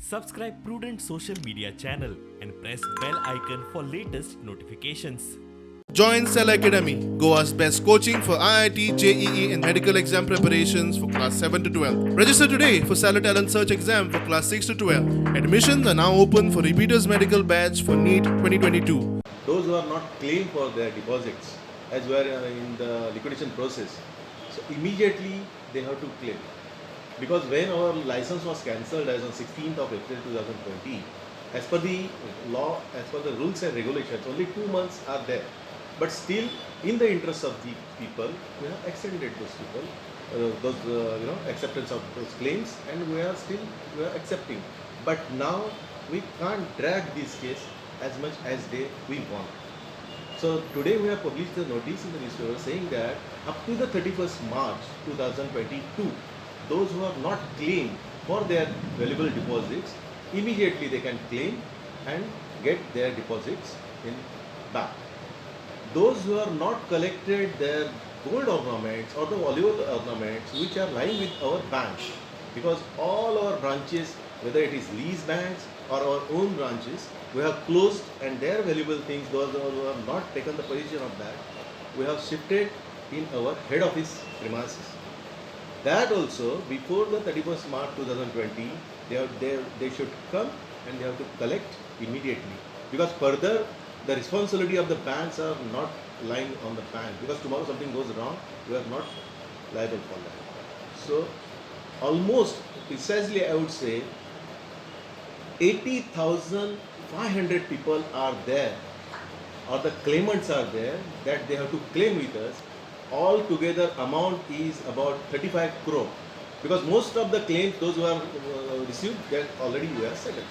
Subscribe Prudent social media channel and press bell icon for latest notifications. Join Cell Academy, Goa's best coaching for IIT, JEE and medical exam preparations for class 7 to 12. Register today for Salary Talent Search exam for class 6 to 12. Admissions are now open for repeaters medical batch for NEET 2022. Those who are not claimed for their deposits as were in the liquidation process, so immediately they have to claim. Because when our license was cancelled as on 16th of April 2020, as per the law, as per the rules and regulations, only 2 months are there. But still, in the interest of the people, we have extended those people, acceptance of those claims, and we are accepting. But now we can't drag this case as much as we want. So today we have published a notice in the newspaper saying that up to the 31st March 2022, those who have not claimed for their valuable deposits, immediately they can claim and get their deposits back. Those who have not collected their gold ornaments or the valuable ornaments which are lying with our banks, because all our branches, whether it is lease banks or our own branches, we have closed, and their valuable things, those who have not taken the position of that, we have shifted in our head office premises. That also, before the 31st March 2020, they should come and they have to collect immediately. Because further, the responsibility of the banks are not lying on the bank. Because tomorrow something goes wrong, we are not liable for that. So, almost precisely I would say, 80,500 people are there, or the claimants are there, that they have to claim with us. All together amount is about 35 crore, because most of the claims those who are received, that already we are settled.